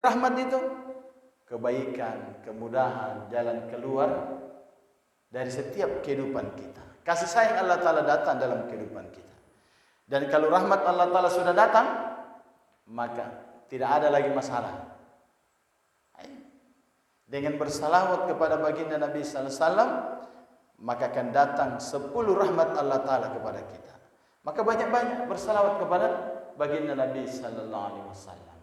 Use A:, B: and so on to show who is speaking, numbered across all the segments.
A: Rahmat itu kebaikan, kemudahan, jalan keluar dari setiap kehidupan kita. Kasih sayang Allah Ta'ala datang dalam kehidupan kita. Dan kalau rahmat Allah Ta'ala sudah datang, maka tidak ada lagi masalah. Dengan bersalawat kepada baginda Nabi sallallahu alaihi wasallam, maka akan datang 10 rahmat Allah Ta'ala kepada kita. Maka banyak-banyak bersalawat kepada baginda Nabi sallallahu alaihi wasallam.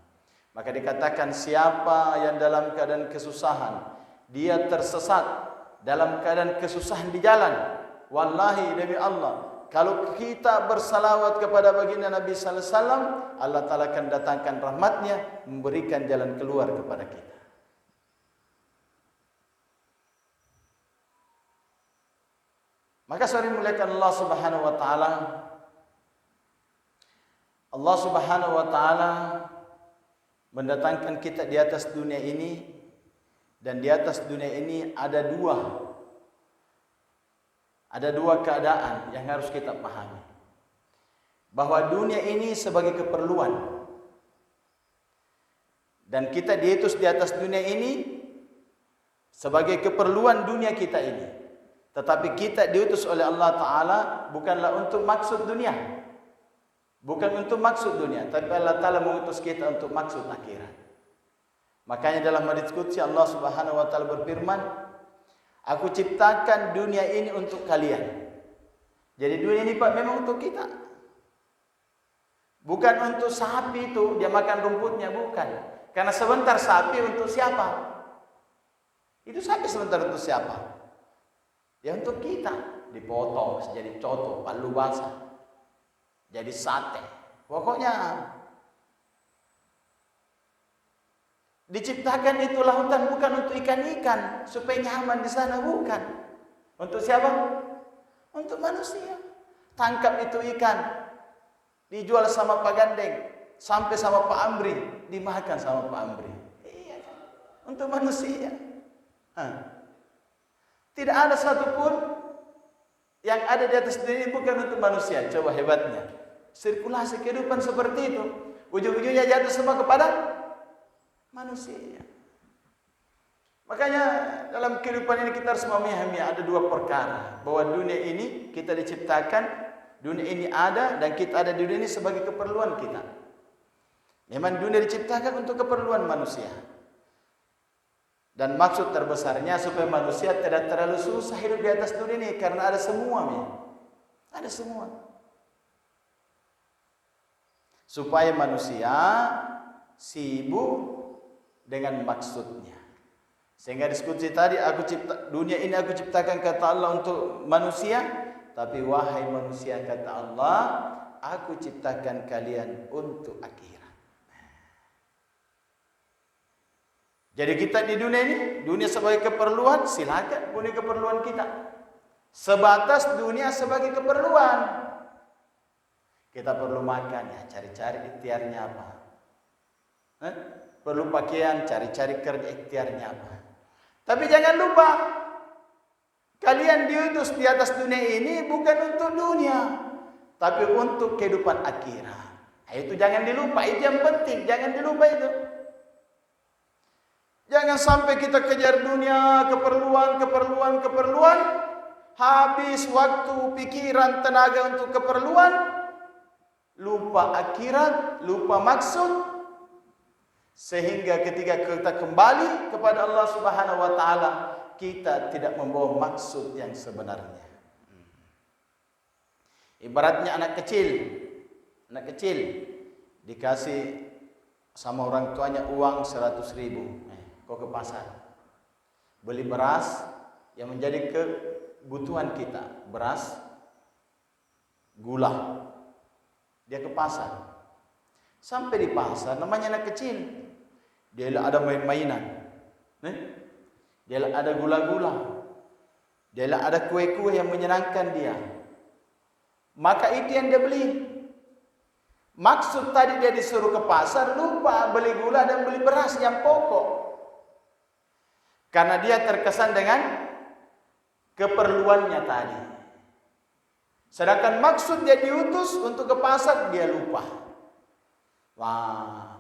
A: Maka dikatakan siapa yang dalam keadaan kesusahan, dia tersesat dalam keadaan kesusahan di jalan, wallahi demi Allah, kalau kita bersalawat kepada baginda Nabi sallallahu alaihi wasallam, Allah Ta'ala akan datangkan rahmatnya, memberikan jalan keluar kepada kita. Maka saudara muliakan Allah Subhanahu wa taala, Allah Subhanahu wa taala mendatangkan kita di atas dunia ini, dan di atas dunia ini ada dua keadaan yang harus kita pahami. Bahwa dunia ini sebagai keperluan, dan kita diutus di atas dunia ini sebagai keperluan dunia kita ini. Tetapi kita diutus oleh Allah Ta'ala bukanlah untuk maksud dunia. Bukan untuk maksud dunia, tapi Allah Ta'ala mengutus kita untuk maksud akhirat. Makanya dalam hadits qudsi Allah Subhanahu wa taala berfirman, "Aku ciptakan dunia ini untuk kalian." Jadi dunia ini Pak memang untuk kita. Bukan untuk sapi itu dia makan rumputnya, bukan. Karena sebentar sapi untuk siapa? Itu sapi sebentar untuk siapa? Ya untuk kita, dipotong jadi coto, palu basah, jadi sate. Pokoknya diciptakan itu lautan bukan untuk ikan-ikan supaya nyaman di sana, bukan. Untuk siapa? Untuk manusia. Tangkap itu ikan, dijual sama Pak Gandeng, sampai sama Pak Amri, dimakan sama Pak Amri. Iya, untuk manusia. Tidak ada satupun yang ada di atas dunia ini bukan untuk manusia. Coba hebatnya. Sirkulasi kehidupan seperti itu. Ujung-ujungnya jatuh semua kepada manusia. Makanya dalam kehidupan ini kita harus memahami ada dua perkara. Bahwa dunia ini kita diciptakan, dunia ini ada, dan kita ada di dunia ini sebagai keperluan kita. Memang dunia diciptakan untuk keperluan manusia. Dan maksud terbesarnya supaya manusia tidak terlalu susah hidup di atas dunia ini, karena ada semua, ada semua. Supaya manusia sibuk dengan maksudnya. Sehingga diskusi tadi, dunia ini aku ciptakan kata Allah untuk manusia, tapi wahai manusia kata Allah, aku ciptakan kalian untuk akhirat. Jadi kita di dunia ini, dunia sebagai keperluan, silakan punya keperluan kita. Sebatas dunia sebagai keperluan. Kita perlu makan, ya cari-cari ikhtiarnya apa. Perlu pakaian, cari-cari kerja ikhtiarnya apa. Tapi jangan lupa, kalian diutus di atas dunia ini bukan untuk dunia, tapi untuk kehidupan akhirat. Itu jangan dilupa, itu yang penting, jangan dilupa itu. Jangan sampai kita kejar dunia, keperluan, habis waktu, pikiran, tenaga untuk keperluan, lupa akhirat, lupa maksud, sehingga ketika kita kembali kepada Allah Subhanahu wa taala, kita tidak membawa maksud yang sebenarnya. Ibaratnya anak kecil dikasih sama orang tuanya uang 100.000. Kau ke pasar beli beras yang menjadi kebutuhan kita, beras, gula. Dia ke pasar, sampai di pasar, namanya anak kecil, dia ada main-mainan, dia ada gula-gula, dia ada kue-kue yang menyenangkan dia. Maka itu yang dia beli. Maksud tadi dia disuruh ke pasar, lupa beli gula dan beli beras yang pokok. Karena dia terkesan dengan keperluannya tadi. Sedangkan maksud dia diutus untuk ke pasar, dia lupa. Wah,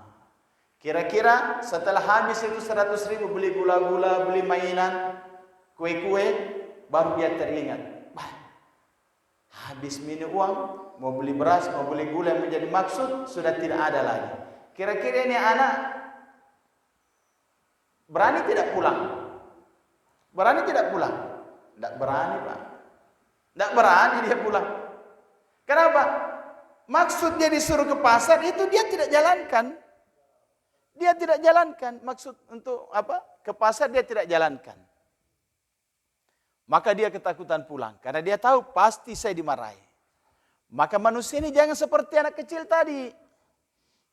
A: Kira-kira setelah habis itu 100.000 beli gula-gula, beli mainan, kue-kue, baru dia teringat, habis minum uang, mau beli beras, mau beli gula yang menjadi maksud, sudah tidak ada lagi. Kira-kira ini anak berani tidak pulang? Berani tidak pulang? Tidak berani, Pak. Tidak berani dia pulang. Kenapa? Maksud dia disuruh ke pasar itu dia tidak jalankan. Dia tidak jalankan. Maksud untuk apa? Ke pasar dia tidak jalankan. Maka dia ketakutan pulang. Karena dia tahu pasti saya dimarahi. Maka manusia ini jangan seperti anak kecil tadi.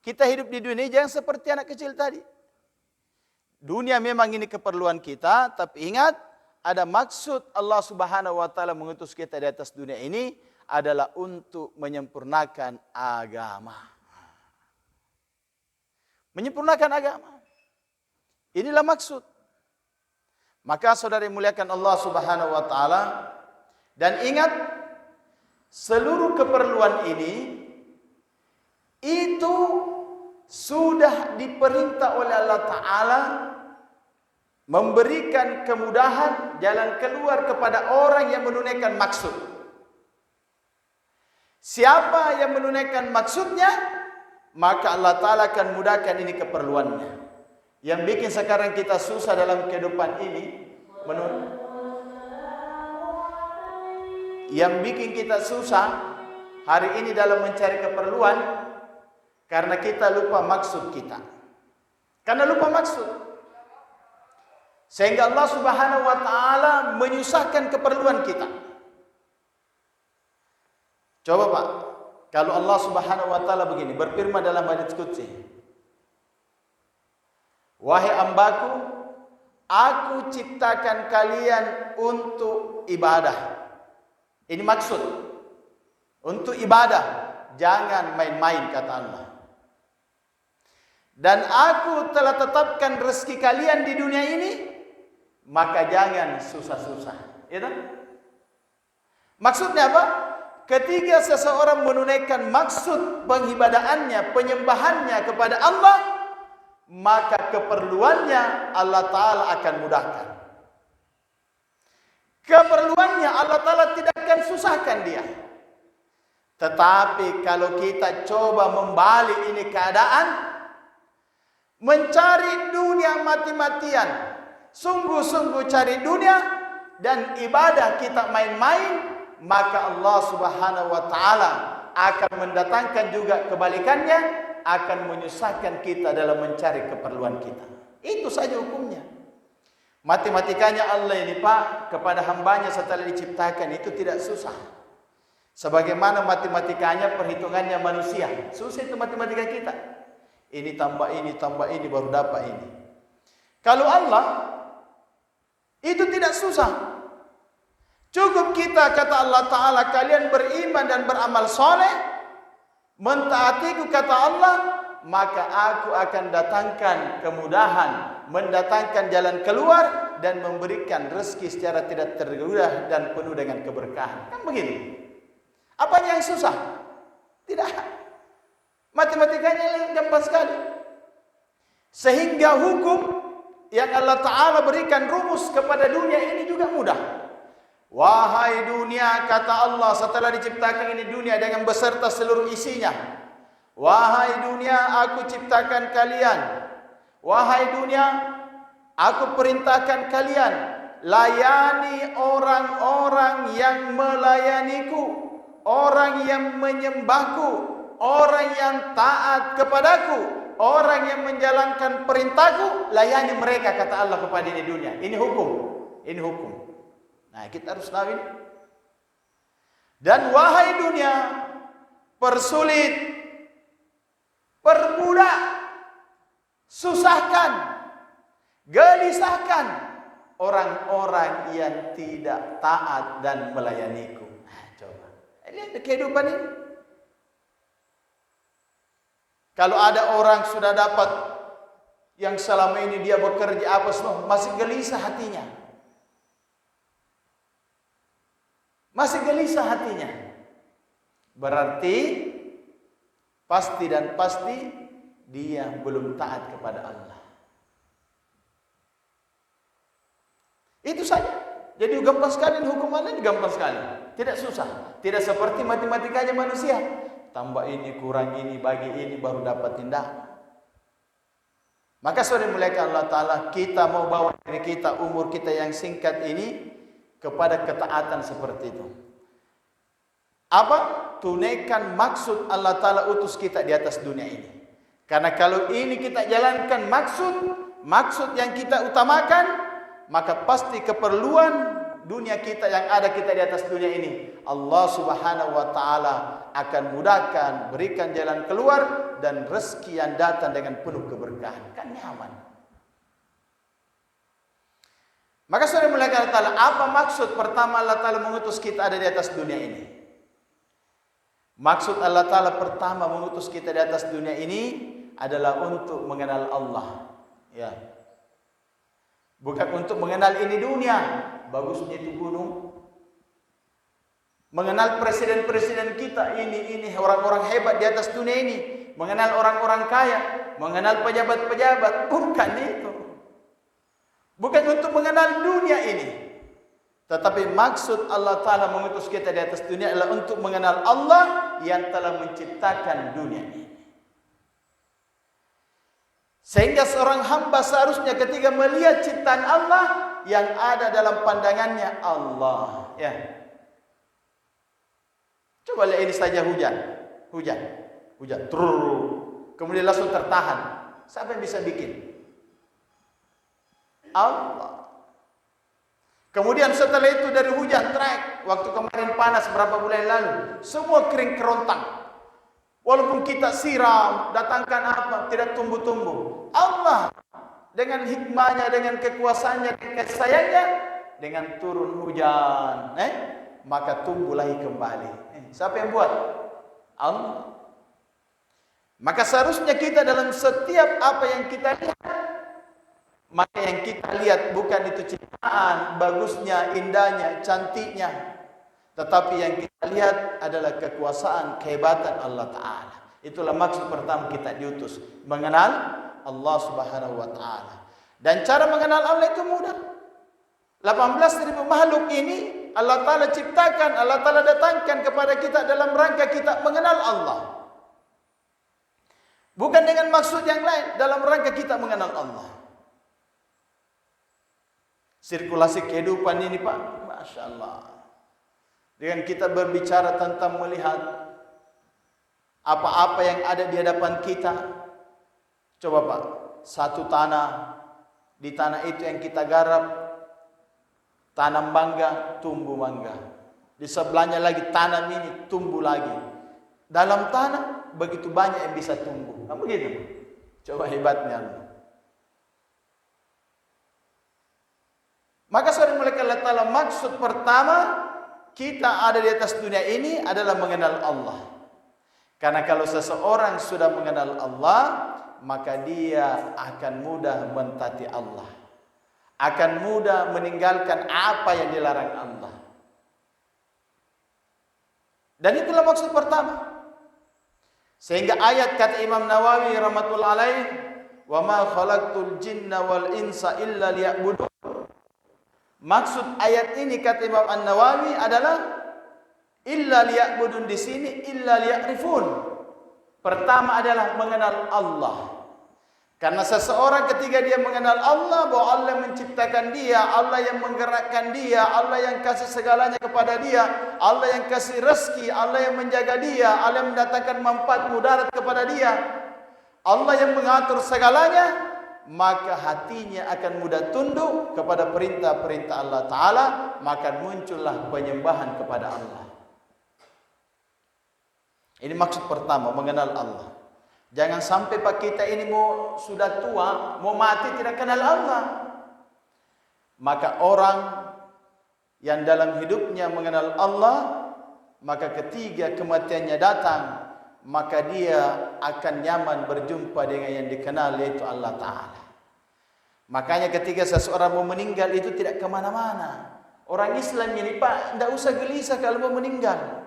A: Kita hidup di dunia ini jangan seperti anak kecil tadi. Dunia memang ini keperluan kita. Tapi ingat, ada maksud Allah Subhanahu wa Ta'ala mengutus kita di atas dunia ini adalah untuk menyempurnakan agama. Menyempurnakan agama. Inilah maksud. Maka saudara muliakan Allah Subhanahu wa Ta'ala, dan ingat, seluruh keperluan ini itu sudah diperintah oleh Allah Ta'ala memberikan kemudahan jalan keluar kepada orang yang menunaikan maksud. Siapa yang menunaikan maksudnya, maka Allah Ta'ala akan mudahkan ini keperluannya. Yang bikin sekarang kita susah dalam kehidupan ini, yang bikin kita susah hari ini dalam mencari keperluan, karena kita lupa maksud kita. Karena lupa maksud. Sehingga Allah Subhanahu wa Ta'ala menyusahkan keperluan kita. Coba Pak, kalau Allah Subhanahu wa Ta'ala begini, berfirman dalam hadits qudsi, wahai hambaku, aku ciptakan kalian untuk ibadah. Ini maksud. Untuk ibadah. Jangan main-main, kata Allah. Dan aku telah tetapkan rezeki kalian di dunia ini, maka jangan susah-susah. Ya kan? Maksudnya apa? Ketika seseorang menunaikan maksud pengibadahannya, penyembahannya kepada Allah, maka keperluannya Allah Ta'ala akan mudahkan. Keperluannya Allah Ta'ala tidak akan susahkan dia. Tetapi kalau kita coba membalik ini keadaan, mencari dunia mati-matian, sungguh-sungguh cari dunia, dan ibadah kita main-main, maka Allah Subhanahu wa Ta'ala akan mendatangkan juga kebalikannya, akan menyusahkan kita dalam mencari keperluan kita. Itu saja hukumnya. Matematikanya Allah ini Pak kepada hambanya setelah diciptakan itu tidak susah. Sebagaimana matematikanya, perhitungannya manusia. Susah itu matematika kita. Ini tambah ini baru dapat ini. Kalau Allah itu tidak susah. Cukup kita, kata Allah Ta'ala, kalian beriman dan beramal soleh, mentaatiku, kata Allah, maka aku akan datangkan kemudahan, mendatangkan jalan keluar, dan memberikan rezeki secara tidak tergesa dan penuh dengan keberkahan. Kan begini. Apanya yang susah? Tidak. Matematikanya gampang sekali. Sehingga hukum yang Allah Ta'ala berikan rumus kepada dunia ini juga mudah. Wahai dunia, kata Allah setelah diciptakan ini dunia dengan beserta seluruh isinya. Wahai dunia, aku ciptakan kalian. Wahai dunia, aku perintahkan kalian. Layani orang-orang yang melayaniku, orang yang menyembahku, orang yang taat kepadaku, orang yang menjalankan perintahku. Layani mereka, kata Allah kepada ini dunia. Ini hukum. Ini hukum. Nah, kita harus tahu ini. Dan wahai dunia, persulit, perbudak, susahkan, gelisahkan orang-orang yang tidak taat dan melayaniku. Nah, coba. Lihat kehidupan ini. Kalau ada orang sudah dapat yang selama ini dia bekerja apa semua, masih gelisah hatinya. Masih gelisah hatinya. Berarti pasti dan pasti dia belum taat kepada Allah. Itu saja. Jadi gampang sekali hukum Allah, gampang sekali. Tidak susah. Tidak seperti matematikanya manusia. Tambah ini, kurang ini, bagi ini, baru dapat tindak. Maka saudara muliakan Allah Ta'ala, kita mau bawa diri kita, umur kita yang singkat ini, kepada ketaatan seperti itu. Apa? Tunaikan maksud Allah Ta'ala utus kita di atas dunia ini. Karena kalau ini kita jalankan maksud yang kita utamakan, maka pasti keperluan dunia kita yang ada kita di atas dunia ini, Allah Subhanahu wa Ta'ala akan mudahkan, berikan jalan keluar, dan rezeki yang datang dengan penuh keberkahan. Kan nyaman. Maka saudara muliakan Allah Ta'ala, apa maksud pertama Allah Ta'ala mengutus kita ada di atas dunia ini? Maksud Allah Ta'ala pertama mengutus kita di atas dunia ini adalah untuk mengenal Allah. Ya. Bukan untuk mengenal ini dunia, bagusnya itu gunung. Mengenal presiden-presiden kita ini orang-orang hebat di atas dunia ini, mengenal orang-orang kaya, mengenal pejabat-pejabat, bukan itu. Bukan untuk mengenal dunia ini. Tetapi maksud Allah Ta'ala mengutus kita di atas dunia adalah untuk mengenal Allah yang telah menciptakan dunia ini. Sehingga seorang hamba seharusnya ketika melihat ciptaan Allah, yang ada dalam pandangannya Allah. Ya. Coba lihat ini saja hujan. Kemudian langsung tertahan. Siapa yang bisa bikin? Allah. Kemudian setelah itu dari hujan trek, waktu kemarin panas berapa bulan lalu, semua kering kerontang. Walaupun kita siram, datangkan apa, tidak tumbuh-tumbuh. Allah dengan hikmahnya, dengan kekuasaannya, dengan kasih sayangnya, dengan turun hujan, maka tumbuh lagi kembali. Siapa yang buat? Allah. Maka seharusnya kita dalam setiap apa yang kita lihat, maka yang kita lihat bukan itu ciptaan, bagusnya, indahnya, cantiknya, tetapi yang kita lihat adalah kekuasaan, kehebatan Allah Ta'ala. Itulah maksud pertama kita diutus, mengenal Allah Subhanahu wa Ta'ala. Dan cara mengenal Allah itu mudah. 18.000 makhluk ini Allah Ta'ala ciptakan, Allah Ta'ala datangkan kepada kita dalam rangka kita mengenal Allah. Bukan dengan maksud yang lain, dalam rangka kita mengenal Allah. Sirkulasi kehidupan ini Pak, Masya Allah. Dengan kita berbicara tentang melihat apa-apa yang ada di hadapan kita. Coba Pak, satu tanah, di tanah itu yang kita garap, tanam mangga, tumbuh mangga. Di sebelahnya lagi tanam ini, tumbuh lagi. Dalam tanah begitu banyak yang bisa tumbuh. Kan begitu? Coba hebatnya Allah. Maka saudara muliakan Allah Ta'ala, maksud pertama kita ada di atas dunia ini adalah mengenal Allah. Karena kalau seseorang sudah mengenal Allah, maka dia akan mudah mentaati Allah, akan mudah meninggalkan apa yang dilarang Allah. Dan itulah maksud pertama. Sehingga ayat kata Imam Nawawi rahmatullahi alaih, "Wa ma khalaqtul jinna wal insa illa liya'budun." Maksud ayat ini kata Imam An-Nawawi adalah illa liya'budun, di sini illa liya'rifun. Pertama adalah mengenal Allah. Karena seseorang ketika dia mengenal Allah, bahwa Allah yang menciptakan dia, Allah yang menggerakkan dia, Allah yang kasih segalanya kepada dia, Allah yang kasih rezeki, Allah yang menjaga dia, Allah yang mendatangkan manfaat mudarat kepada dia, Allah yang mengatur segalanya, maka hatinya akan mudah tunduk kepada perintah-perintah Allah Ta'ala, maka muncullah penyembahan kepada Allah. Ini maksud pertama, mengenal Allah. Jangan sampai Pak kita ini mau sudah tua, mau mati tidak kenal Allah. Maka orang yang dalam hidupnya mengenal Allah, maka ketika kematiannya datang, maka dia akan nyaman berjumpa dengan yang dikenal, yaitu Allah Ta'ala. Makanya ketika seseorang mau meninggal itu tidak kemana-mana. Orang Islam ini Pak, tidak usah gelisah kalau mau meninggal.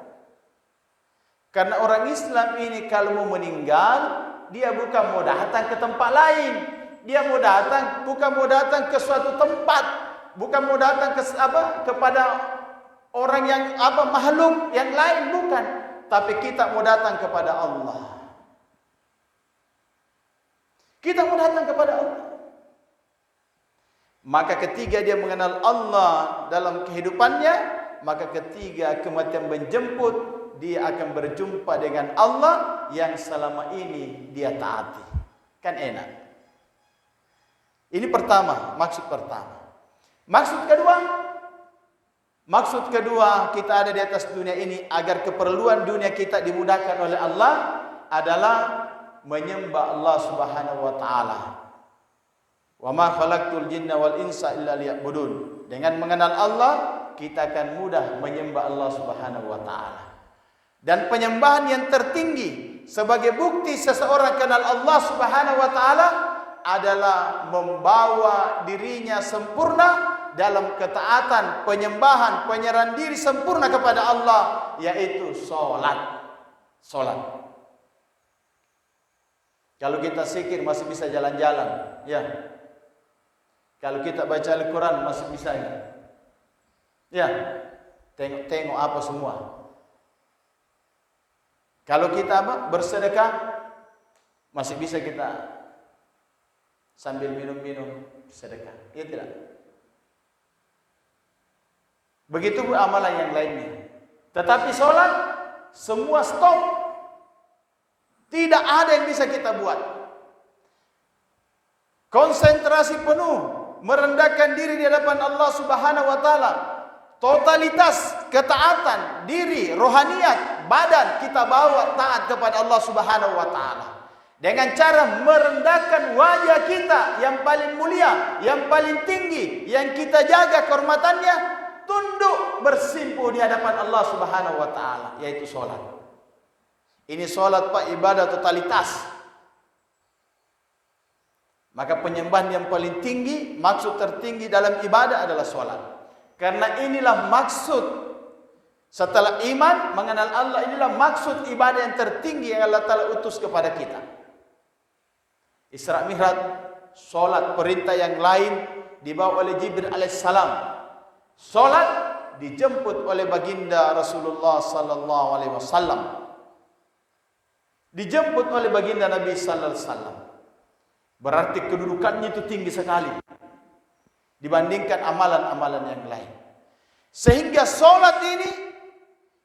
A: Karena orang Islam ini kalau mau meninggal, dia bukan mau datang ke tempat lain. Dia mau datang, bukan mau datang ke suatu tempat, bukan mau datang ke kepada orang yang makhluk yang lain, bukan. Tapi kita mau datang kepada Allah. Kita mau datang kepada Allah. Maka ketika dia mengenal Allah dalam kehidupannya, maka ketika kematian menjemput, dia akan berjumpa dengan Allah yang selama ini dia taati. Kan enak. Ini pertama, maksud pertama. Maksud kedua kita ada di atas dunia ini agar keperluan dunia kita dimudahkan oleh Allah adalah menyembah Allah Subhanahu wa taala. Wa ma khalaqtul jinna wal insa illa liya'budun. Dengan mengenal Allah, kita akan mudah menyembah Allah Subhanahu wa taala. Dan penyembahan yang tertinggi sebagai bukti seseorang kenal Allah Subhanahu wa taala adalah membawa dirinya sempurna dalam ketaatan, penyembahan, penyerahan diri sempurna kepada Allah, yaitu salat. Kalau kita zikir masih bisa jalan-jalan, ya. Kalau kita baca Al-Quran masih bisa, ya. Tengok-tengok apa semua. Kalau kita bersedekah masih bisa kita sambil minum-minum sedekah, iya tidak? Begitu amalan yang lainnya. Tetapi sholat semua stop. Tidak ada yang bisa kita buat. Konsentrasi penuh, merendahkan diri di hadapan Allah Subhanahu wa taala. Totalitas ketaatan diri, rohaniat, badan kita bawa taat kepada Allah Subhanahu wa taala. Dengan cara merendahkan wajah kita yang paling mulia, yang paling tinggi, yang kita jaga kehormatannya, tunduk bersimpuh di hadapan Allah Subhanahu wa taala, yaitu salat. Ini salat Pak, ibadah totalitas. Maka penyembahan yang paling tinggi, maksud tertinggi dalam ibadah adalah salat. Karena inilah maksud setelah iman, mengenal Allah, inilah maksud ibadah yang tertinggi yang Allah Ta'ala utus kepada kita. Isra Mi'raj, solat, perintah yang lain dibawa oleh Jibril alaihissalam. Solat dijemput oleh baginda Rasulullah sallallahu alaihi wasallam. Dijemput oleh baginda Nabi sallallahu alaihi wasallam. Berarti kedudukannya itu tinggi sekali dibandingkan amalan-amalan yang lain. Sehingga solat ini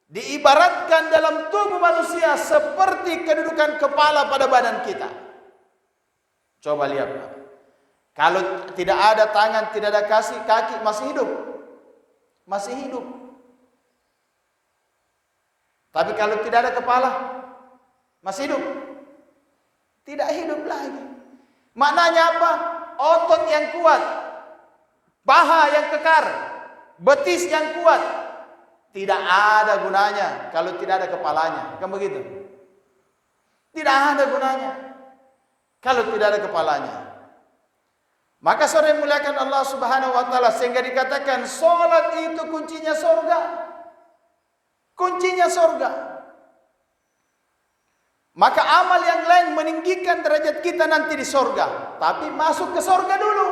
A: diibaratkan dalam tubuh manusia seperti kedudukan kepala pada badan kita. Coba lihat, kalau tidak ada tangan, tidak ada kaki, masih hidup. Masih hidup. Tapi kalau tidak ada kepala, masih hidup. Tidak hidup lagi. Maknanya apa? Otot yang kuat, paha yang kekar, betis yang kuat, tidak ada gunanya kalau tidak ada kepalanya. Kan begitu? Tidak ada gunanya kalau tidak ada kepalanya. Maka saudara yang muliakan Allah Subhanahu wa taala, sehingga dikatakan salat itu kuncinya surga. Kuncinya surga. Maka amal yang lain meninggikan derajat kita nanti di surga, tapi masuk ke surga dulu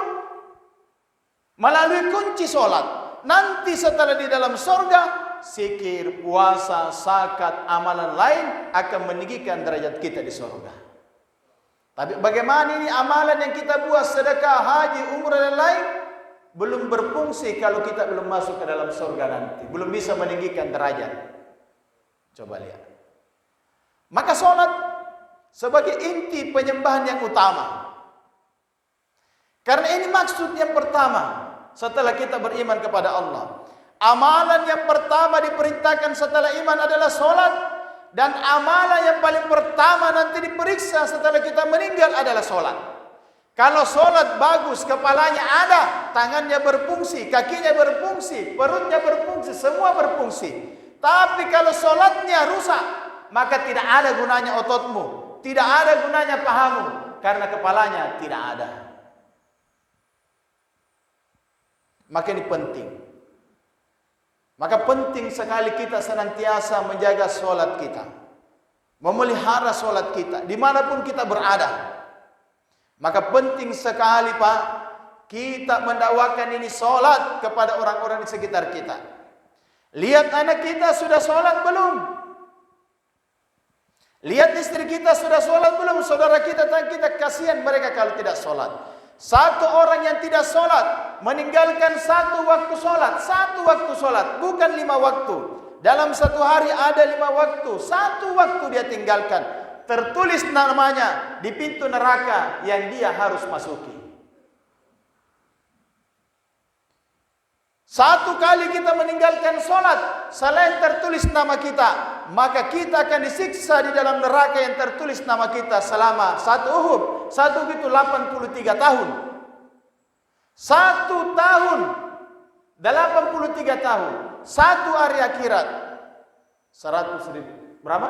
A: melalui kunci salat. Nanti setelah di dalam surga, zikir, puasa, zakat, amalan lain akan meninggikan derajat kita di surga. Tapi bagaimana ini amalan yang kita buat, sedekah, haji, umrah dan lain, belum berfungsi kalau kita belum masuk ke dalam surga nanti, belum bisa meninggikan derajat. Coba lihat. Maka sholat sebagai inti penyembahan yang utama. Karena ini maksud yang pertama setelah kita beriman kepada Allah. Amalan yang pertama diperintahkan setelah iman adalah sholat. Dan amalan yang paling pertama nanti diperiksa setelah kita meninggal adalah sholat. Kalau sholat bagus, kepalanya ada, tangannya berfungsi, kakinya berfungsi, perutnya berfungsi, semua berfungsi. Tapi kalau sholatnya rusak, maka tidak ada gunanya ototmu, tidak ada gunanya pahamu, karena kepalanya tidak ada. Maka ini penting. Maka penting sekali kita senantiasa menjaga sholat kita. memelihara solat kita dimanapun kita berada. Maka penting sekali Pak, kita mendakwakan ini solat kepada orang-orang di sekitar kita. Lihat anak kita sudah solat belum? Lihat istri kita sudah solat belum? Saudara kita, kasihan mereka kalau tidak solat. Satu orang yang tidak solat meninggalkan satu waktu solat, bukan 5 waktu. Dalam satu hari ada 5 waktu, satu waktu dia tinggalkan. Tertulis namanya di pintu neraka yang dia harus masuki. Satu kali kita meninggalkan solat, selain tertulis nama kita, maka kita akan disiksa di dalam neraka yang tertulis nama kita selama 1 Uhud. 1 itu 83 tahun. 1 tahun 83 tahun. 1 hari akhirat 100.000 berapa?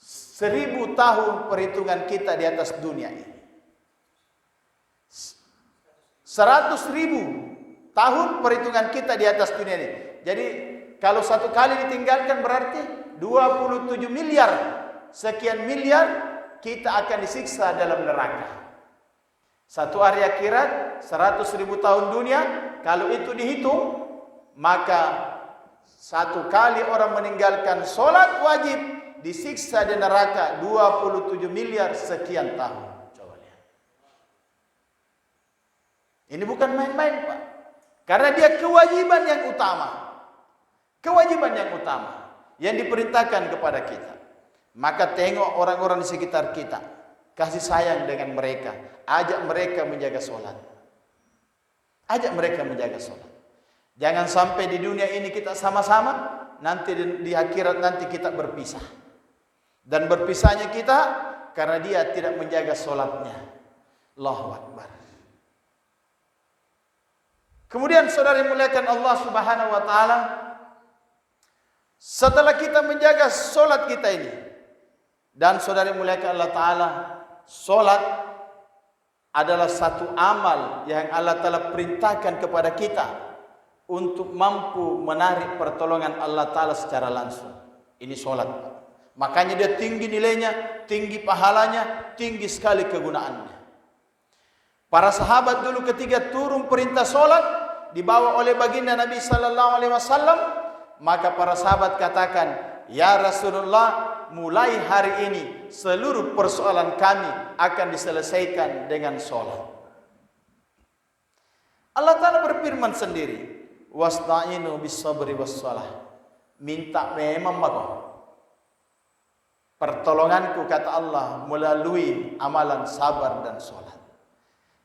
A: 1000 tahun perhitungan kita di atas dunia ini. 100.000 tahun perhitungan kita di atas dunia ini. Jadi kalau 1 kali ditinggalkan berarti 27 miliar. Sekian miliar kita akan disiksa dalam neraka. 1 hari akhirat, 100.000 tahun dunia. Kalau itu dihitung, maka 1 kali orang meninggalkan solat wajib disiksa di neraka 27 miliar sekian tahun. Coba lihat. Ini bukan main-main Pak. Karena dia kewajiban yang utama. Kewajiban yang utama yang diperintahkan kepada kita. Maka tengok orang-orang di sekitar kita. Kasih sayang dengan mereka. Ajak mereka menjaga solat. Ajak mereka menjaga solat. Jangan sampai di dunia ini kita sama-sama, nanti di akhirat nanti kita berpisah. Dan berpisahnya kita karena dia tidak menjaga solatnya. Allahu Akbar. Kemudian saudara muliakan Allah Subhanahu wa taala, setelah kita menjaga solat kita ini, dan saudara muliakan Allah taala, solat adalah satu amal yang Allah taala perintahkan kepada kita untuk mampu menarik pertolongan Allah taala secara langsung. Ini solat. Makanya dia tinggi nilainya, tinggi pahalanya, tinggi sekali kegunaannya. Para sahabat dulu ketika turun perintah solat dibawa oleh baginda Nabi sallallahu alaihi wasallam, maka para sahabat katakan, "Ya Rasulullah, mulai hari ini seluruh persoalan kami akan diselesaikan dengan solat." Allah Ta'ala berfirman sendiri, "Wasta'inu bis-sabri was-shalah." Minta memang bagus. Pertolonganku kata Allah melalui amalan sabar dan solat.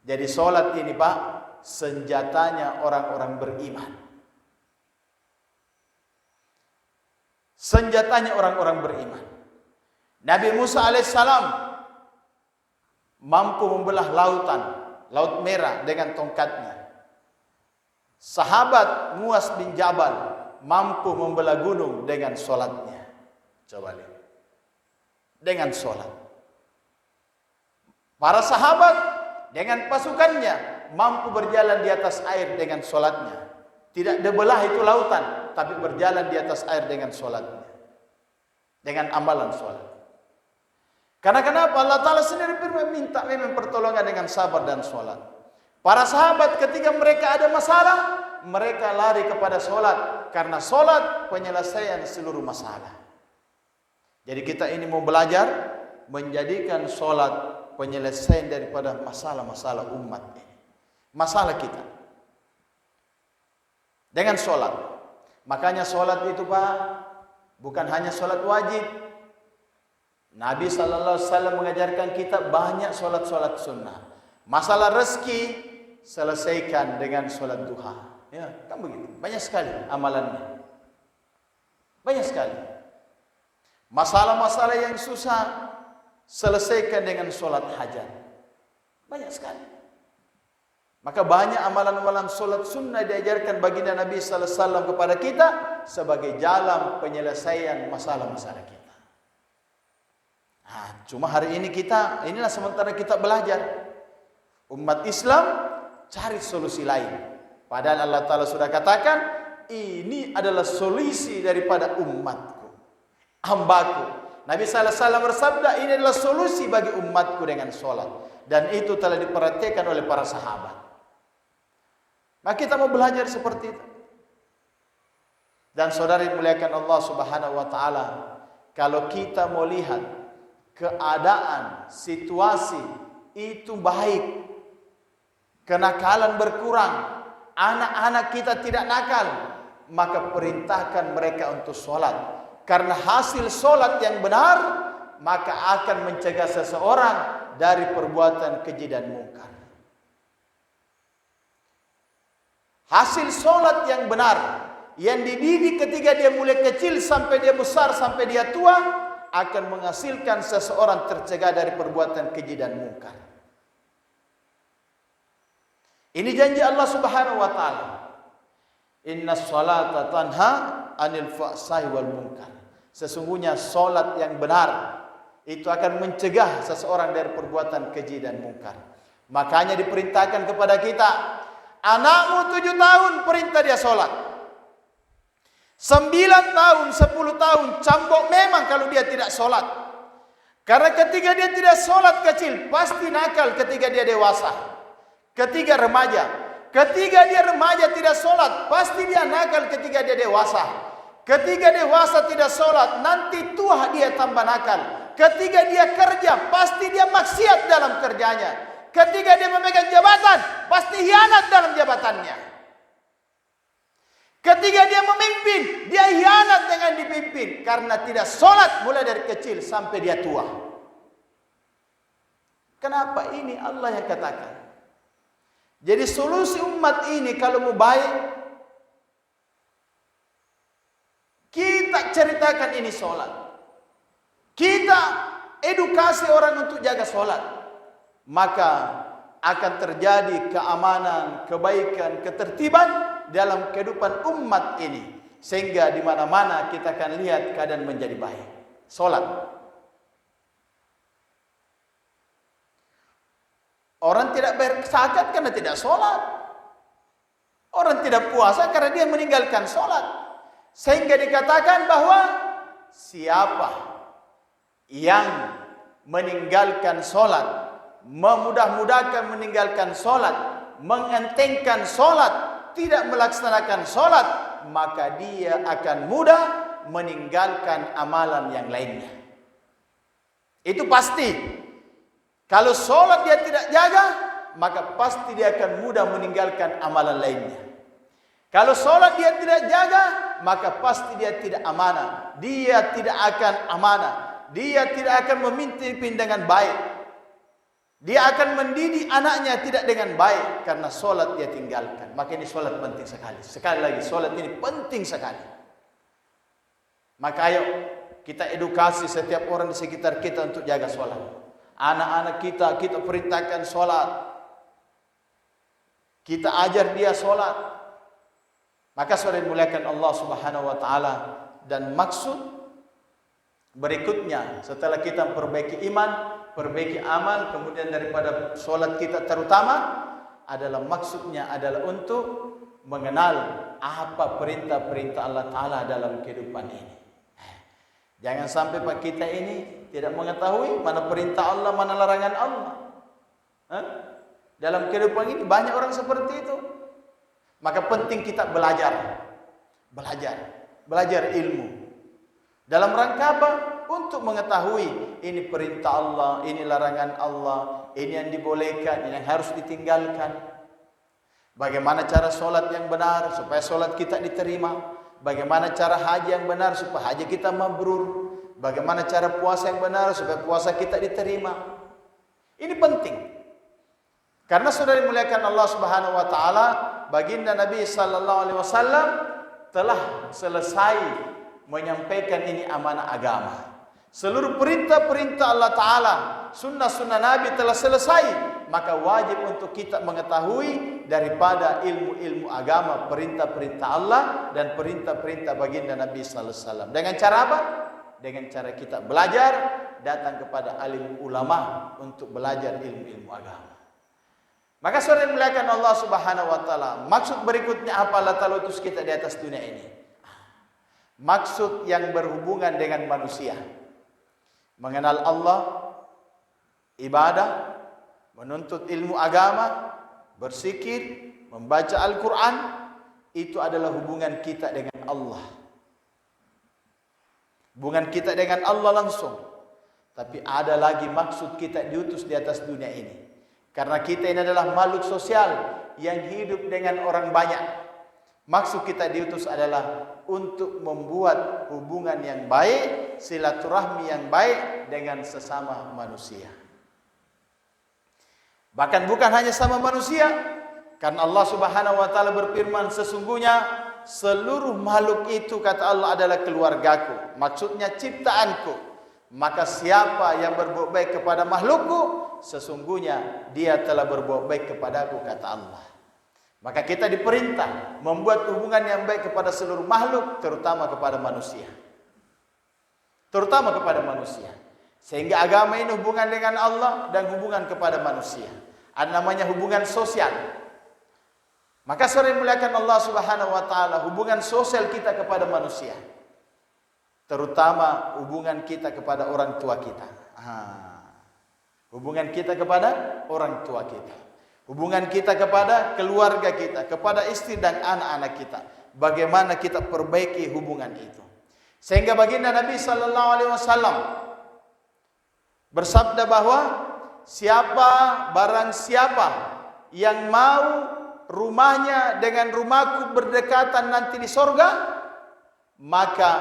A: Jadi solat ini Pak, senjatanya orang-orang beriman. Senjatanya orang-orang beriman. Nabi Musa alaihissalam mampu membelah lautan, Laut Merah dengan tongkatnya. Sahabat Muaz bin Jabal mampu membelah gunung dengan solatnya. Coba lihat. Dengan solat. Para sahabat dengan pasukannya mampu berjalan di atas air dengan solatnya. Tidak dibelah itu lautan, tapi berjalan di atas air dengan solatnya. Dengan amalan solat. Karena kenapa? Allah Ta'ala sendiri minta memang pertolongan dengan sabar dan solat. Para sahabat ketika mereka ada masalah, mereka lari kepada solat. Karena solat penyelesaian seluruh masalah. Jadi kita ini mau belajar menjadikan solat penyelesaian daripada masalah-masalah umat ini. Masalah kita. Dengan solat. Makanya solat itu Pak, bukan hanya solat wajib. Nabi SAW mengajarkan kita banyak solat-solat sunnah. Masalah rezeki selesaikan dengan solat duha. Ya, kan begitu. Banyak sekali amalannya. Banyak sekali. Masalah-masalah yang susah selesaikan dengan solat hajat. Banyak sekali. Maka banyak amalan-amalan solat sunnah diajarkan baginda Nabi sallallahu alaihi wasallam kepada kita sebagai jalan penyelesaian masalah-masalah kita. Nah, cuma hari ini inilah sementara kita belajar. Umat Islam cari solusi lain. Padahal Allah Ta'ala sudah katakan, ini adalah solusi daripada umatku, hambaku. Nabi sallallahu alaihi wasallam bersabda, ini adalah solusi bagi umatku dengan solat. Dan itu telah diperhatikan oleh para sahabat. Maka kita mau belajar seperti itu. Dan saudara dimuliakan Allah Subhanahu wa taala, kalau kita mau lihat keadaan, situasi itu baik, kenakalan berkurang, anak-anak kita tidak nakal, maka perintahkan mereka untuk sholat. Karena hasil sholat yang benar, maka akan mencegah seseorang dari perbuatan keji dan mungkar. Hasil sholat yang benar, yang dididik ketika dia mulai kecil sampai dia besar, sampai dia tua, akan menghasilkan seseorang tercegah dari perbuatan keji dan mungkar. Ini janji Allah Subhanahu wa taala. Inna sholata tanha anil fahsai wal munkar. Sesungguhnya solat yang benar itu akan mencegah seseorang dari perbuatan keji dan mungkar. Makanya diperintahkan kepada kita, anakmu 7 tahun perintah dia solat, 9 tahun, 10 tahun cambuk memang kalau dia tidak solat. Karena ketika dia tidak solat kecil, pasti nakal ketika dia dewasa. Ketika remaja tidak solat, pasti dia nakal ketika dia dewasa. Ketika dewasa tidak solat, nanti tua dia tambah nakal. Ketika dia kerja, pasti dia maksiat dalam kerjanya. Ketika dia memegang jabatan, pasti hianat dalam jabatannya. Ketika dia memimpin, dia hianat dengan dipimpin. Karena tidak solat mulai dari kecil sampai dia tua. Kenapa? Ini Allah yang katakan. Jadi solusi umat ini kalau mau baik, kita ceritakan ini solat. Kita edukasi orang untuk jaga solat. Maka akan terjadi keamanan, kebaikan, ketertiban dalam kehidupan umat ini. Sehingga di mana-mana kita akan lihat keadaan menjadi baik. Solat. Orang tidak bayar zakat karena tidak sholat. Orang tidak puasa karena dia meninggalkan sholat. Sehingga dikatakan bahwa siapa yang meninggalkan sholat, memudah-mudahkan meninggalkan sholat, mengentengkan sholat, tidak melaksanakan sholat, maka dia akan mudah meninggalkan amalan yang lainnya. Itu pasti. Kalau sholat dia tidak jaga, maka pasti dia akan mudah meninggalkan amalan lainnya. Kalau sholat dia tidak jaga, maka pasti dia tidak amanah. Dia tidak akan amanah. Dia tidak akan memimpin dengan baik. Dia akan mendidik anaknya tidak dengan baik. Karena sholat dia tinggalkan. Maka ini sholat penting sekali. Sekali lagi, sholat ini penting sekali. Maka ayo kita edukasi setiap orang di sekitar kita untuk jaga sholat. Anak-anak kita perintahkan sholat. Kita ajar dia sholat. Maka saudara dimuliakan Allah Subhanahu wa taala, dan maksud berikutnya setelah kita perbaiki iman, perbaiki amal, kemudian daripada sholat kita terutama adalah maksudnya adalah untuk mengenal apa perintah-perintah Allah Ta'ala dalam kehidupan ini. Jangan sampai Pak kita ini tidak mengetahui mana perintah Allah, mana larangan Allah. Dalam kehidupan ini banyak orang seperti itu. Maka penting kita belajar ilmu. Dalam rangka apa? Untuk mengetahui ini perintah Allah, ini larangan Allah, ini yang dibolehkan, ini yang harus ditinggalkan. Bagaimana cara sholat yang benar supaya sholat kita diterima. Bagaimana cara haji yang benar supaya haji kita mabrur. Bagaimana cara puasa yang benar supaya puasa kita diterima. Ini penting. Karena sudah dimuliakan Allah Subhanahu wa taala, baginda Nabi sallallahu alaihi wasallam telah selesai menyampaikan ini amanah agama. Seluruh perintah-perintah Allah Ta'ala, sunnah-sunnah Nabi telah selesai. Maka wajib untuk kita mengetahui daripada ilmu-ilmu agama, perintah-perintah Allah dan perintah-perintah baginda Nabi Sallallahu Alaihi Wasallam. Dengan cara apa? Dengan cara kita belajar, datang kepada alim ulama untuk belajar ilmu-ilmu agama. Maka saudara yang dimuliakan Allah Subhanahu Wa Taala, maksud berikutnya apa Allah Ta'ala utus kita di atas dunia ini? Maksud yang berhubungan dengan manusia. mengenal Allah, ibadah, menuntut ilmu agama, berzikir, membaca Al-Quran, itu adalah hubungan kita dengan Allah. Hubungan kita dengan Allah langsung. Tapi ada lagi maksud kita diutus di atas dunia ini. Karena kita ini adalah makhluk sosial yang hidup dengan orang banyak. Maksud kita diutus adalah untuk membuat hubungan yang baik, silaturahmi yang baik dengan sesama manusia. Bahkan bukan hanya sama manusia, karena Allah Subhanahu wa taala berfirman, sesungguhnya seluruh makhluk itu, kata Allah, adalah keluargaku, maksudnya ciptaanku. Maka siapa yang berbuat baik kepada makhlukku, sesungguhnya dia telah berbuat baik kepadaku, kata Allah. Maka kita diperintah membuat hubungan yang baik kepada seluruh makhluk, terutama kepada manusia. Terutama kepada manusia. Sehingga agama ini hubungan dengan Allah dan hubungan kepada manusia. Ada namanya hubungan sosial. Maka sering muliakan Allah Subhanahu wa taala hubungan sosial kita kepada manusia. Terutama hubungan kita kepada orang tua kita. Hubungan kita kepada orang tua kita. Hubungan kita kepada keluarga kita, kepada istri dan anak-anak kita. Bagaimana kita perbaiki hubungan itu. Sehingga baginda Nabi sallallahu alaihi wasallam bersabda bahwa barang siapa yang mau rumahnya dengan rumahku berdekatan nanti di sorga, maka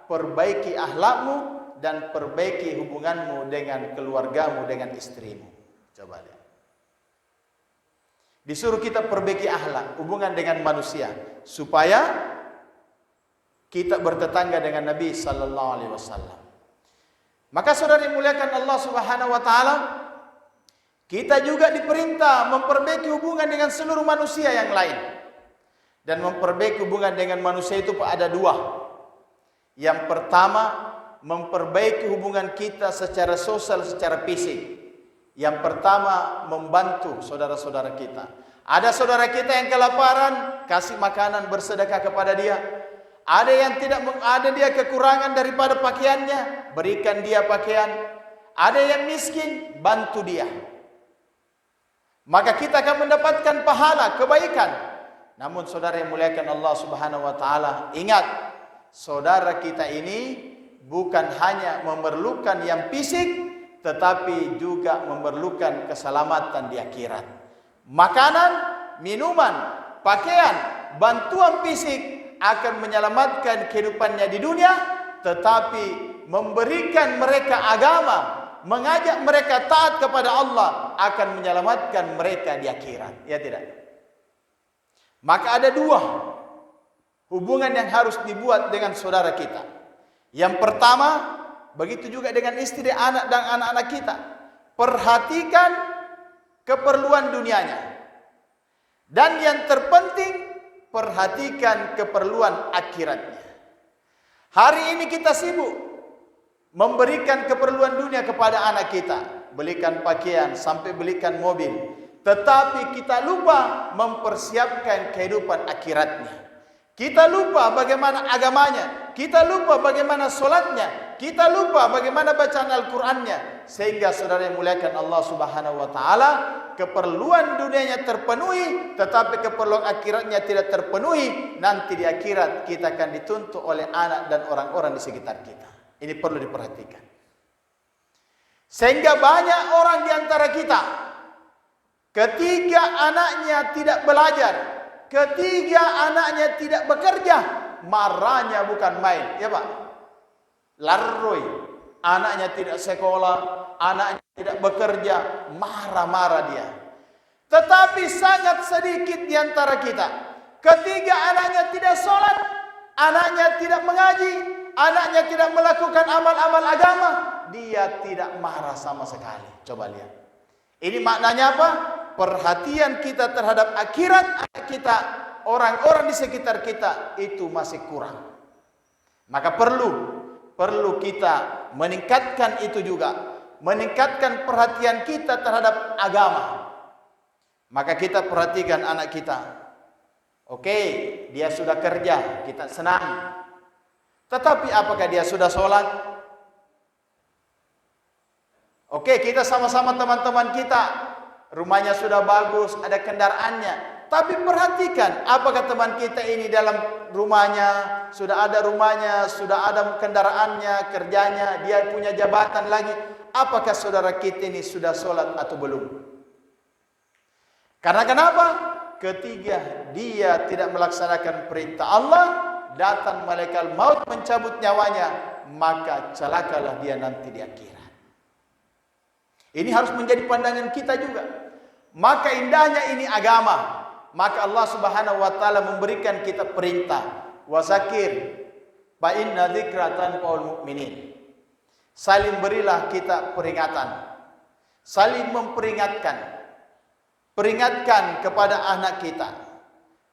A: perbaiki akhlakmu dan perbaiki hubunganmu dengan keluargamu, dengan istrimu. Coba lihat. Disuruh kita perbaiki akhlak, hubungan dengan manusia, supaya kita bertetangga dengan Nabi sallallahu alaihi wasallam. Maka saudara dimuliakan Allah Subhanahu wa taala, kita juga diperintah memperbaiki hubungan dengan seluruh manusia yang lain. Dan memperbaiki hubungan dengan manusia itu ada dua. Yang pertama, memperbaiki hubungan kita secara sosial, secara fisik. Yang pertama, membantu saudara-saudara kita. Ada saudara kita yang kelaparan, kasih makanan, bersedekah kepada dia. Ada yang ada dia kekurangan daripada pakaiannya, berikan dia pakaian. Ada yang miskin, bantu dia. Maka kita akan mendapatkan pahala, kebaikan. Namun saudara yang muliakan Allah Subhanahu wa taala, ingat, saudara kita ini bukan hanya memerlukan yang fisik, tetapi juga memerlukan keselamatan di akhirat. Makanan, minuman, pakaian, bantuan fisik akan menyelamatkan kehidupannya di dunia, tetapi memberikan mereka agama, mengajak mereka taat kepada Allah akan menyelamatkan mereka di akhirat. Ya tidak? Maka ada dua hubungan yang harus dibuat dengan saudara kita. Yang pertama, begitu juga dengan istri, anak dan anak-anak kita. Perhatikan keperluan dunianya. Dan yang terpenting, perhatikan keperluan akhiratnya. Hari ini kita sibuk memberikan keperluan dunia kepada anak kita. Belikan pakaian, sampai belikan mobil. Tetapi kita lupa mempersiapkan kehidupan akhiratnya. Kita lupa bagaimana agamanya. Kita lupa bagaimana solatnya. Kita lupa bagaimana bacaan Al-Qurannya. Sehingga saudara yang muliakan Allah Subhanahu wa ta'ala, keperluan dunianya terpenuhi, tetapi keperluan akhiratnya tidak terpenuhi. Nanti di akhirat kita akan dituntut oleh anak dan orang-orang di sekitar kita. Ini perlu diperhatikan. Sehingga banyak orang di antara kita, ketika anaknya tidak belajar, ketika anaknya tidak bekerja, marahnya bukan main, ya Pak. Larroi, anaknya tidak sekolah, anaknya tidak bekerja, marah-marah dia. Tetapi sangat sedikit di antara kita, ketika anaknya tidak sholat, anaknya tidak mengaji, anaknya tidak melakukan amal-amal agama, dia tidak marah sama sekali. Coba lihat. Ini maknanya apa? Perhatian kita terhadap akhirat kita, orang-orang di sekitar kita itu masih kurang. Maka perlu kita meningkatkan itu juga, meningkatkan perhatian kita terhadap agama. Maka kita perhatikan anak kita. Oke, dia sudah kerja, kita senang. Tetapi apakah dia sudah sholat? Oke, kita sama-sama teman-teman kita, rumahnya sudah bagus, ada kendaraannya. Tapi perhatikan, apakah teman kita ini dalam rumahnya, sudah ada rumahnya, sudah ada kendaraannya, kerjanya, dia punya jabatan lagi. Apakah saudara kita ini sudah sholat atau belum? Karena kenapa? Ketika dia tidak melaksanakan perintah Allah, datang malaikat maut mencabut nyawanya, maka celakalah dia nanti di akhirat. Ini harus menjadi pandangan kita juga. Maka indahnya ini agama. Maka Allah Subhanahu wa taala memberikan kita perintah, wazakir fa inna dzikra tanfa'ul mu'minin. Saling berilah kita peringatan. Saling memperingatkan. Peringatkan kepada anak kita.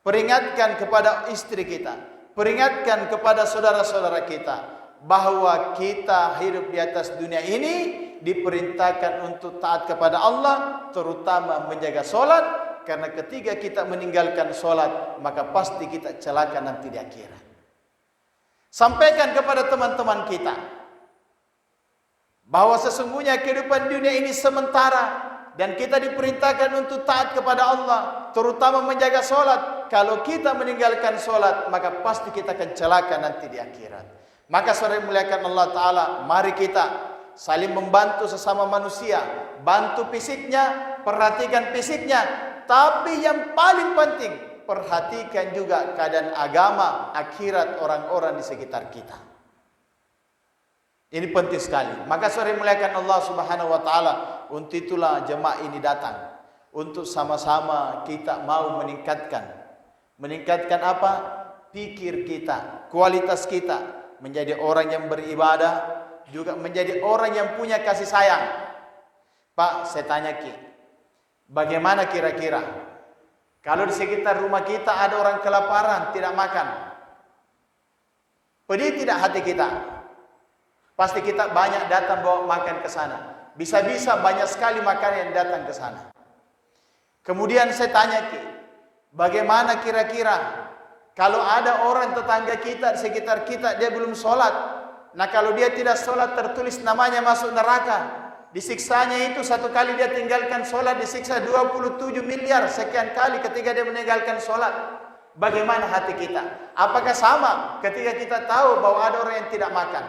A: Peringatkan kepada istri kita. Peringatkan kepada saudara-saudara kita bahwa kita hidup di atas dunia ini diperintahkan untuk taat kepada Allah, terutama menjaga solat, karena ketika kita meninggalkan solat, maka pasti kita celaka nanti di akhirat. Sampaikan kepada teman-teman kita bahwa sesungguhnya kehidupan dunia ini sementara dan kita diperintahkan untuk taat kepada Allah, terutama menjaga solat. Kalau kita meninggalkan solat, maka pasti kita akan celaka nanti di akhirat. Maka saudara muliakan Allah Ta'ala, mari kita saling membantu sesama manusia, bantu fisiknya, perhatikan fisiknya, tapi yang paling penting perhatikan juga keadaan agama, akhirat orang-orang di sekitar kita. Ini penting sekali. Maka saudara muliakan Allah Subhanahu wa taala, untuk itulah jemaah ini datang untuk sama-sama kita mau meningkatkan apa? Pikir kita, kualitas kita menjadi orang yang beribadah, juga menjadi orang yang punya kasih sayang. Pak, saya tanya Ki, bagaimana kira-kira kalau di sekitar rumah kita ada orang kelaparan, tidak makan? Pedih tidak hati kita? Pasti kita banyak datang bawa makan ke sana. Bisa-bisa banyak sekali makanan yang datang ke sana. Kemudian saya tanya Ki, bagaimana kira-kira kalau ada orang tetangga kita di sekitar kita, dia belum sholat? Nah, kalau dia tidak sholat, tertulis namanya masuk neraka. Disiksanya itu satu kali dia tinggalkan sholat, disiksa 27 miliar sekian kali ketika dia meninggalkan sholat. Bagaimana hati kita? Apakah sama ketika kita tahu bahwa ada orang yang tidak makan?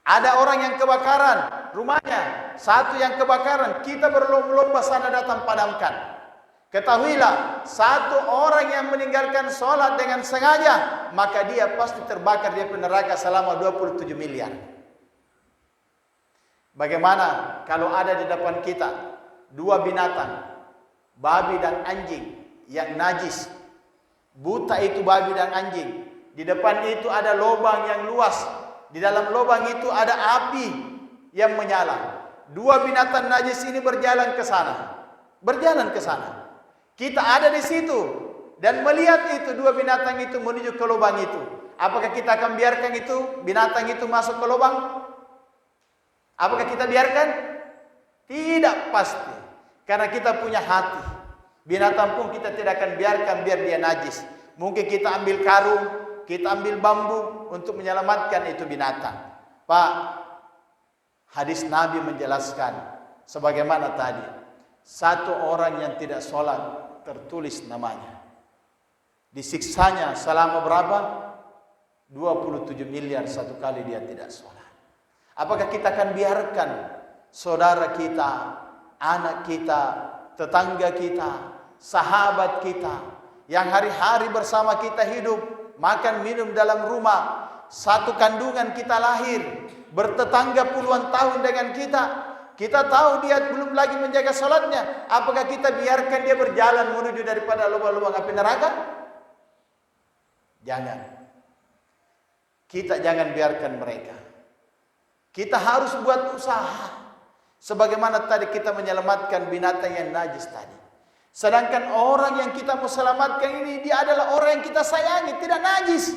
A: Ada orang yang kebakaran rumahnya, satu yang kebakaran, kita berlomba-lomba sana datang padamkan. Ketahuilah, satu orang yang meninggalkan sholat dengan sengaja, maka dia pasti terbakar di neraka selama 27 miliar. Bagaimana kalau ada di depan kita dua binatang, babi dan anjing yang najis. Buta itu babi dan anjing. Di depan itu ada lubang yang luas. Di dalam lubang itu ada api yang menyala. Dua binatang najis ini berjalan ke sana. Kita ada di situ dan melihat itu dua binatang itu menuju ke lubang itu. Apakah kita akan biarkan itu binatang itu masuk ke lubang? Apakah kita biarkan? Tidak pasti. Karena kita punya hati. Binatang pun kita tidak akan biarkan biar dia najis. Mungkin kita ambil karung, kita ambil bambu untuk menyelamatkan itu binatang. Pak, hadis Nabi menjelaskan sebagaimana tadi. Satu orang yang tidak sholat tertulis namanya. Disiksanya selama berapa? 27 miliar satu kali dia tidak sholat. Apakah kita akan biarkan saudara kita, anak kita, tetangga kita, sahabat kita yang hari-hari bersama kita hidup, makan minum dalam rumah, satu kandungan kita lahir, bertetangga puluhan tahun dengan kita tahu dia belum lagi menjaga salatnya, apakah kita biarkan dia berjalan menuju daripada lubang-lubang api neraka? Jangan. Kita jangan biarkan mereka. Kita harus buat usaha. Sebagaimana tadi kita menyelamatkan binatang yang najis tadi. Sedangkan orang yang kita mau selamatkan ini, dia adalah orang yang kita sayangi, tidak najis.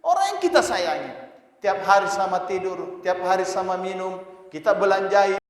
A: Orang yang kita sayangi. Tiap hari sama tidur, tiap hari sama minum, kita belanjai.